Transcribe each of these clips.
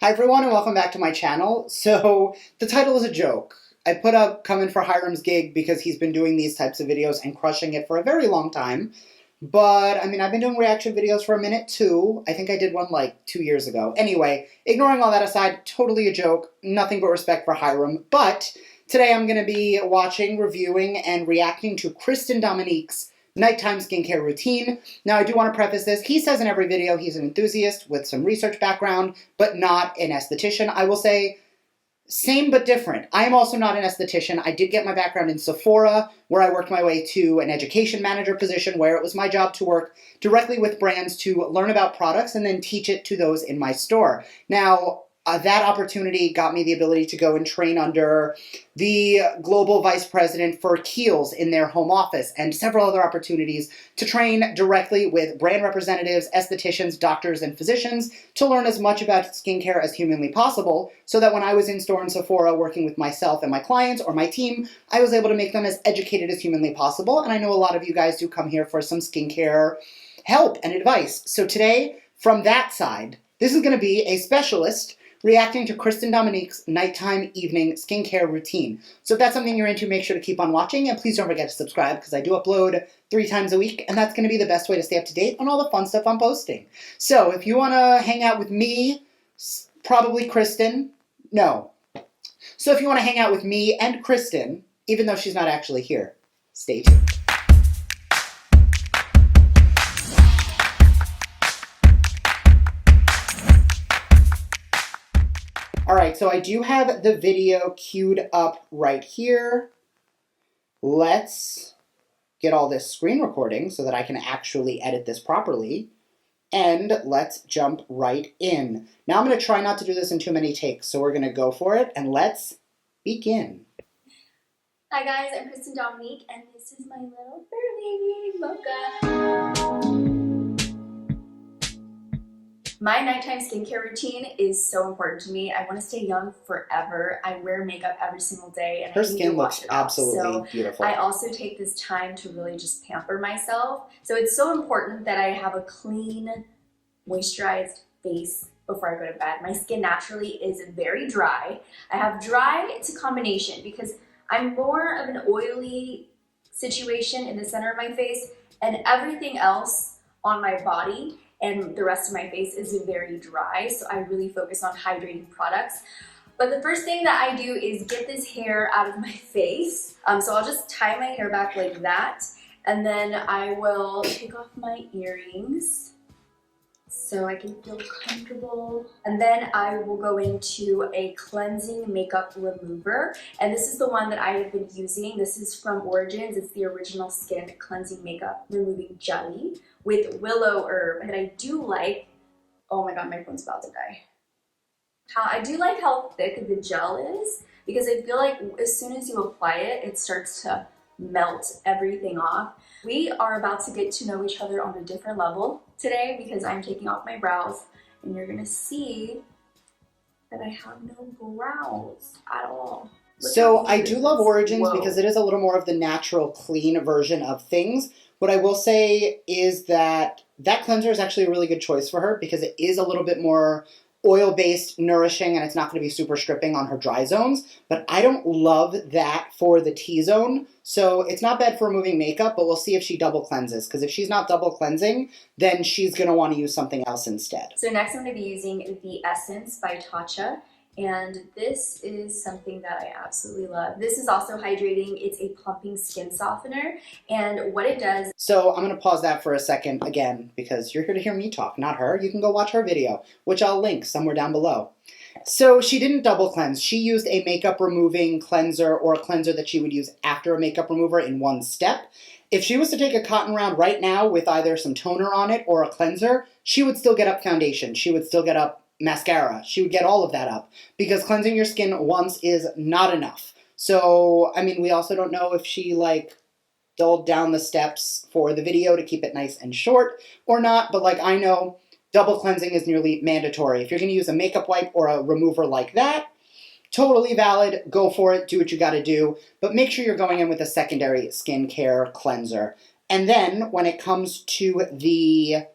Hi everyone and welcome back to my channel. So the title is a joke. I put up coming for Hiram's gig because he's been doing these types of videos and crushing it for a very long time. But, I've been doing reaction videos for a minute too. I think I did one like 2 years ago. Anyway, ignoring all that aside, totally a joke. Nothing but respect for Hiram. But today I'm going to be watching, reviewing, and reacting to Kristen Dominique's nighttime skincare routine. Now, I do want to preface this. He says in every video he's an enthusiast with some research background, but not an esthetician. I will say, same but different. I am also not an esthetician. I did get my background in Sephora, where I worked my way to an education manager position, where it was my job to work directly with brands to learn about products and then teach it to those in my store. Now, that opportunity got me the ability to go and train under the global vice president for Kiehl's in their home office and several other opportunities to train directly with brand representatives, estheticians, doctors, and physicians to learn as much about skincare as humanly possible so that when I was in store in Sephora working with myself and my clients or my team, I was able to make them as educated as humanly possible. And I know a lot of you guys do come here for some skincare help and advice. So today, from that side, this is going to be a specialist reacting to Kristen Dominique's nighttime evening skincare routine. So if that's something you're into, make sure to keep on watching, and please don't forget to subscribe because I do upload 3 times a week, and that's going to be the best way to stay up to date on all the fun stuff I'm posting. So if you want to hang out with me, probably Kristen, no. So if you want to hang out with me and Kristen, even though she's not actually here, stay tuned. Alright, so I do have the video queued up right here. Let's get all this screen recording so that I can actually edit this properly. And let's jump right in. Now I'm going to try not to do this in too many takes, so we're going to go for it, and let's begin. Hi guys, I'm Kristen Dominique, and this is my little fur baby, Mocha. My nighttime skincare routine is so important to me. I want to stay young forever. I wear makeup every single day, and her skin looks absolutely beautiful. I also take this time to really just pamper myself. So it's so important that I have a clean, moisturized face before I go to bed. My skin naturally is very dry. I have dry to combination because I'm more of an oily situation in the center of my face, and everything else on my body and the rest of my face is very dry, so I really focus on hydrating products. But the first thing that I do is get this hair out of my face. So I'll just tie my hair back like that, and then I will take off my earrings so I can feel comfortable. And then I will go into a cleansing makeup remover. And this is the one that I have been using. This is from Origins. It's the Original Skin Cleansing Makeup Removing Jelly with willow herb. And I do like, oh my god, my phone's about to die. I do like how thick the gel is because I feel like as soon as you apply it, it starts to melt everything off. We are about to get to know each other on a different level today because I'm taking off my brows, and you're gonna see that I have no brows at all. So I do love Origins because it is a little more of the natural, clean version of things. What I will say is that that cleanser is actually a really good choice for her because it is a little bit more oil-based, nourishing, and it's not going to be super stripping on her dry zones. But I don't love that for the T-zone. So it's not bad for removing makeup, but we'll see if she double cleanses. Because if she's not double cleansing, then she's going to want to use something else instead. So next I'm going to be using the Essence by Tatcha. And this is something that I absolutely love. This is also hydrating. It's a plumping skin softener. And what it does... So I'm going to pause that for a second again, because you're here to hear me talk, not her. You can go watch her video, which I'll link somewhere down below. So she didn't double cleanse. She used a makeup removing cleanser or a cleanser that she would use after a makeup remover in one step. If she was to take a cotton round right now with either some toner on it or a cleanser, she would still get up foundation. She would still get up mascara. She would get all of that up because cleansing your skin once is not enough. So, we also don't know if she dulled down the steps for the video to keep it nice and short or not, but I know double cleansing is nearly mandatory. If you're going to use a makeup wipe or a remover like that, totally valid. Go for it. Do what you got to do, but make sure you're going in with a secondary skincare cleanser. And then when it comes to the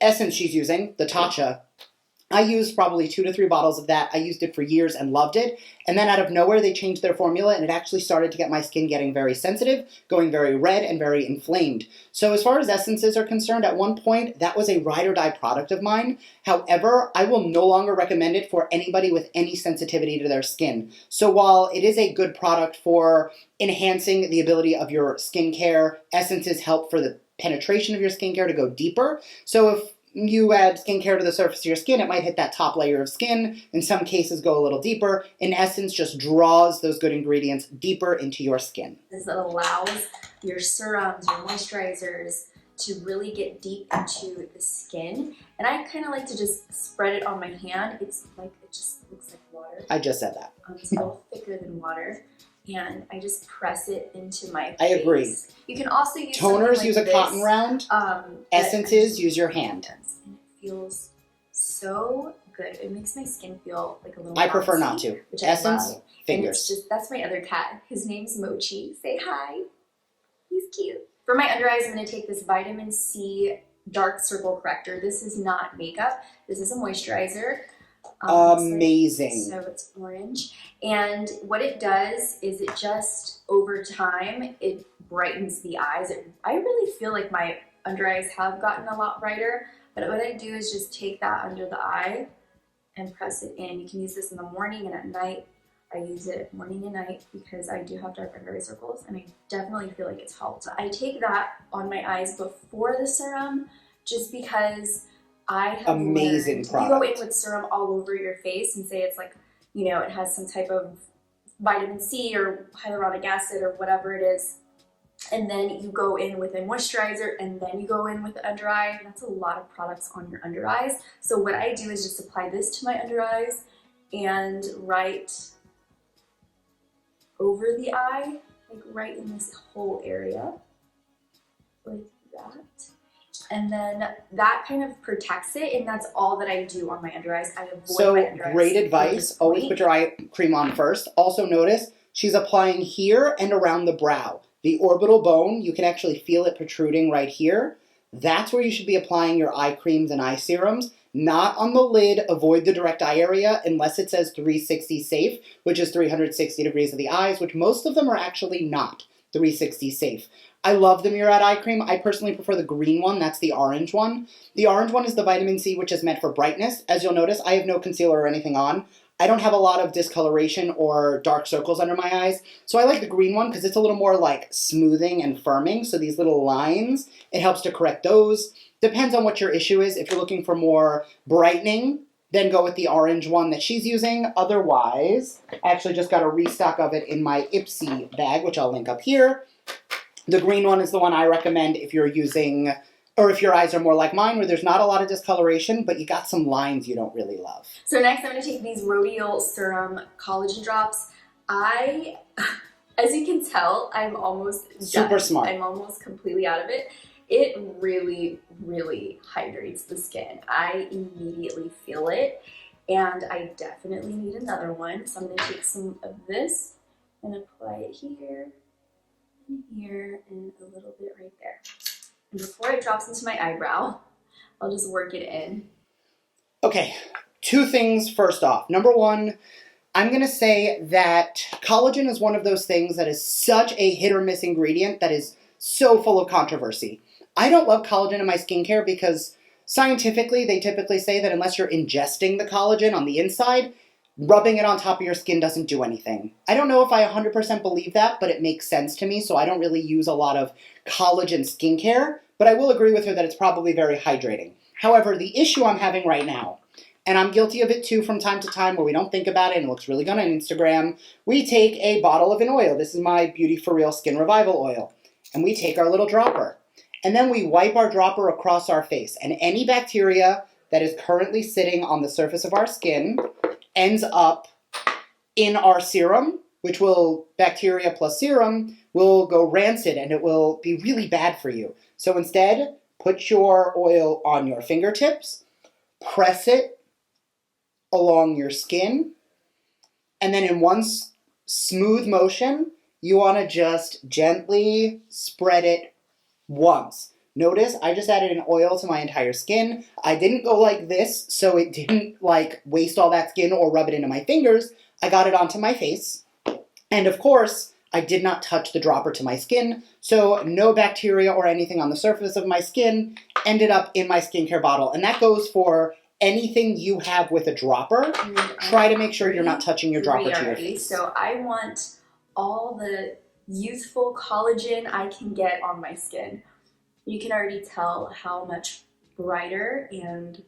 essence she's using, the Tatcha, I used probably 2 to 3 bottles of that. I used it for years and loved it. And then out of nowhere, they changed their formula, and it actually started to get my skin getting very sensitive, going very red and very inflamed. So as far as essences are concerned, at one point, that was a ride or die product of mine. However, I will no longer recommend it for anybody with any sensitivity to their skin. So while it is a good product for enhancing the ability of your skincare, essences help for the penetration of your skincare to go deeper. So if you add skincare to the surface of your skin, it might hit that top layer of skin. In some cases, go a little deeper. In essence, just draws those good ingredients deeper into your skin. This allows your serums, your moisturizers to really get deep into the skin. And I kind of like to just spread it on my hand. It's like, it just looks like water. I just said that. It's a little thicker than water. And I just press it into my face. I agree. You can also use toners, like use a this, cotton round. Essences, use your hand. And it feels so good. It makes my skin feel like a little I prefer bouncy, not to. Which Essence, I love. fingers. And it's just, that's my other cat. His name's Mochi. Say hi. He's cute. For my under eyes, I'm going to take this vitamin C dark circle corrector. This is not makeup. This is a moisturizer. Amazing. So it's orange. And what it does is it just, over time, it brightens the eyes. I really feel like my under eyes have gotten a lot brighter. But what I do is just take that under the eye and press it in. You can use this in the morning and at night. I use it morning and night because I do have dark under eye circles, and I definitely feel like it's helped. I take that on my eyes before the serum just because I have amazing learned, product. You go in with serum all over your face and say it's like, you know, it has some type of vitamin C or hyaluronic acid or whatever it is. And then you go in with a moisturizer and then you go in with the under eye. That's a lot of products on your under eyes. So what I do is just apply this to my under eyes and right over the eye, like right in this whole area, like that. And then that kind of protects it, and that's all that I do on my under eyes. I avoid my under eyes. So great advice, always put your eye cream on first. Also notice she's applying here and around the brow. The orbital bone, you can actually feel it protruding right here. That's where you should be applying your eye creams and eye serums, not on the lid. Avoid the direct eye area unless it says 360 safe, which is 360 degrees of the eyes, which most of them are actually not 360 safe. I love the Murad eye cream. I personally prefer the green one. That's the orange one. The orange one is the vitamin C, which is meant for brightness. As you'll notice, I have no concealer or anything on. I don't have a lot of discoloration or dark circles under my eyes. So I like the green one because it's a little more like smoothing and firming. So these little lines, it helps to correct those. Depends on what your issue is. If you're looking for more brightening, then go with the orange one that she's using. Otherwise, I actually just got a restock of it in my Ipsy bag, which I'll link up here. The green one is the one I recommend if you're using, or if your eyes are more like mine, where there's not a lot of discoloration, but you got some lines you don't really love. So next I'm going to take these Rhodial Serum Collagen Drops. As you can tell, I'm almost done. Super smart. I'm almost completely out of it. It really, really hydrates the skin. I immediately feel it, and I definitely need another one. So I'm going to take some of this and apply it here, and here, and a little bit right there. And before it drops into my eyebrow, I'll just work it in. Okay, 2 things first off. Number 1, I'm going to say that collagen is one of those things that is such a hit or miss ingredient that is so full of controversy. I don't love collagen in my skincare because scientifically they typically say that unless you're ingesting the collagen on the inside, rubbing it on top of your skin doesn't do anything. I don't know if I 100% believe that, but it makes sense to me, so I don't really use a lot of collagen skincare, but I will agree with her that it's probably very hydrating. However, the issue I'm having right now, and I'm guilty of it too from time to time where we don't think about it and it looks really good on Instagram, we take a bottle of an oil. This is my Beauty For Real Skin Revival oil. And we take our little dropper. And then we wipe our dropper across our face. And any bacteria that is currently sitting on the surface of our skin ends up in our serum, which will, bacteria plus serum, will go rancid and it will be really bad for you. So instead, put your oil on your fingertips, press it along your skin, and then in one smooth motion, you want to just gently spread it once. Notice I just added an oil to my entire skin. I didn't go like this, so it didn't like waste all that skin or rub it into my fingers. I got it onto my face. And of course, I did not touch the dropper to my skin, so no bacteria or anything on the surface of my skin ended up in my skincare bottle. And that goes for anything you have with a dropper. Try to make sure you're not touching your dropper to your face. So I want all the youthful collagen I can get on my skin. You can already tell how much brighter and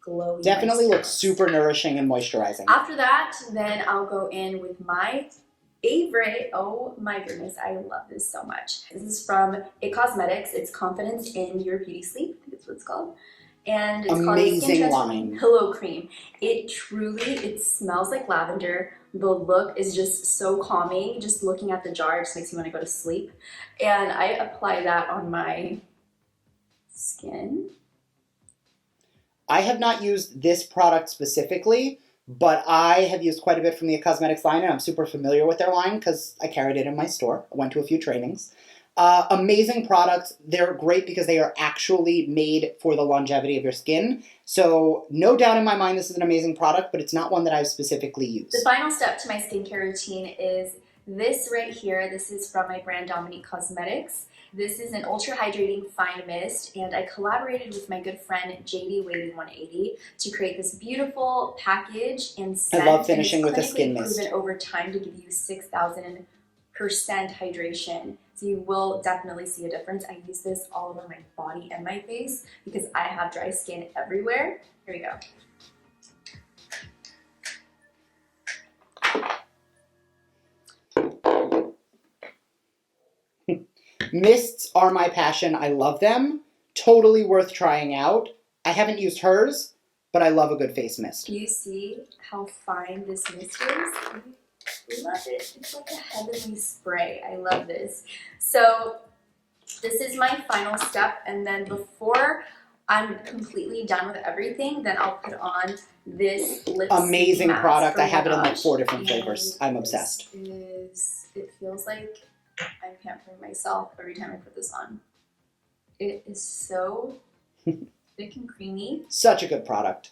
glowy. Definitely looks super nourishing and moisturizing. After that, then I'll go in with my favorite. Oh my goodness, I love this so much. This is from It Cosmetics. It's Confidence in Your Beauty Sleep. I think that's what it's called. And it's amazing called line. Pillow Cream. It smells like lavender. The look is just so calming. Just looking at the jar, it just makes me want to go to sleep. And I apply that on my skin. I have not used this product specifically, but I have used quite a bit from the Cosmetics line, and I'm super familiar with their line because I carried it in my store. I went to a few trainings. Amazing products. They're great because they are actually made for the longevity of your skin. So no doubt in my mind this is an amazing product, but it's not one that I've specifically used. The final step to my skincare routine is this right here. This is from my brand Dominique Cosmetics. This is an ultra hydrating fine mist, and I collaborated with my good friend JD Waiting 180 to create this beautiful package and scent. I love finishing with a skin mist. Proven over time to give you 6,000% hydration. So you will definitely see a difference. I use this all over my body and my face because I have dry skin everywhere. Here we go. Mists are my passion. I love them. Totally worth trying out. I haven't used hers, but I love a good face mist. Do you see how fine this mist is? I love it. It's like a heavenly spray. I love this. So this is my final step, and then before I'm completely done with everything, then I'll put on this lipstick. Amazing product. I have it in like 4 different flavors. I'm obsessed. It feels like I'm pampering myself every time I put this on. It is so thick and creamy. Such a good product.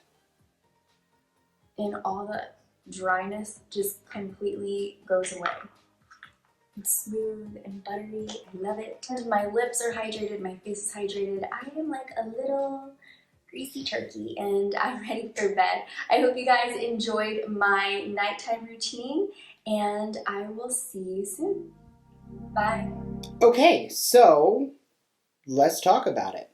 And all the dryness just completely goes away. It's smooth and buttery. I love it. And my lips are hydrated. My face is hydrated. I am like a little greasy turkey, and I'm ready for bed. I hope you guys enjoyed my nighttime routine, and I will see you soon. Bye. Okay, so let's talk about it.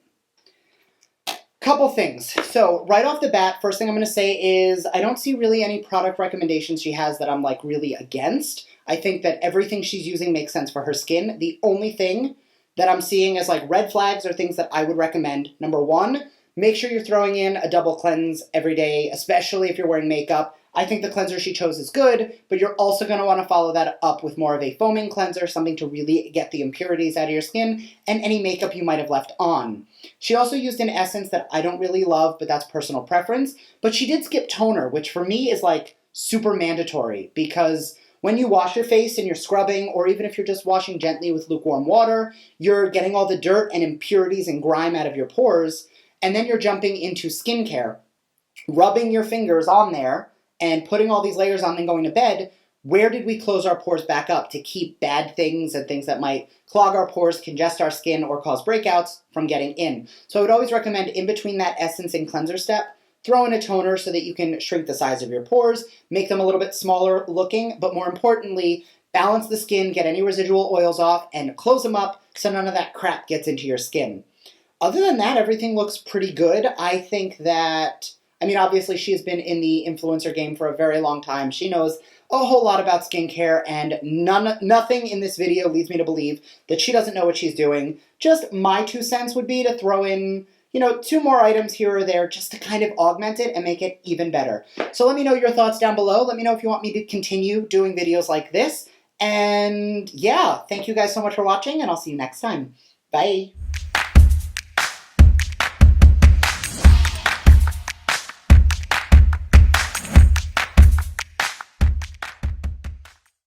Couple things. So right off the bat, first thing I'm going to say is I don't see really any product recommendations she has that I'm like really against. I think that everything she's using makes sense for her skin. The only thing that I'm seeing as like red flags are things that I would recommend. Number one, make sure you're throwing in a double cleanse every day, especially if you're wearing makeup. I think the cleanser she chose is good, but you're also going to want to follow that up with more of a foaming cleanser, something to really get the impurities out of your skin and any makeup you might have left on. She also used an essence that I don't really love, but that's personal preference. But she did skip toner, which for me is like super mandatory because when you wash your face and you're scrubbing, or even if you're just washing gently with lukewarm water, you're getting all the dirt and impurities and grime out of your pores, and then you're jumping into skincare, rubbing your fingers on there, and putting all these layers on and going to bed. Where did we close our pores back up to keep bad things and things that might clog our pores, congest our skin, or cause breakouts from getting in? So I would always recommend in between that essence and cleanser step, throw in a toner so that you can shrink the size of your pores, make them a little bit smaller looking, but more importantly, balance the skin, get any residual oils off, and close them up so none of that crap gets into your skin. Other than that, everything looks pretty good. I think that, I mean, obviously she has been in the influencer game for a very long time. She knows a whole lot about skincare, and nothing in this video leads me to believe that she doesn't know what she's doing. Just my 2 cents would be to throw in, 2 more items here or there just to kind of augment it and make it even better. So let me know your thoughts down below. Let me know if you want me to continue doing videos like this. And yeah, thank you guys so much for watching, and I'll see you next time. Bye.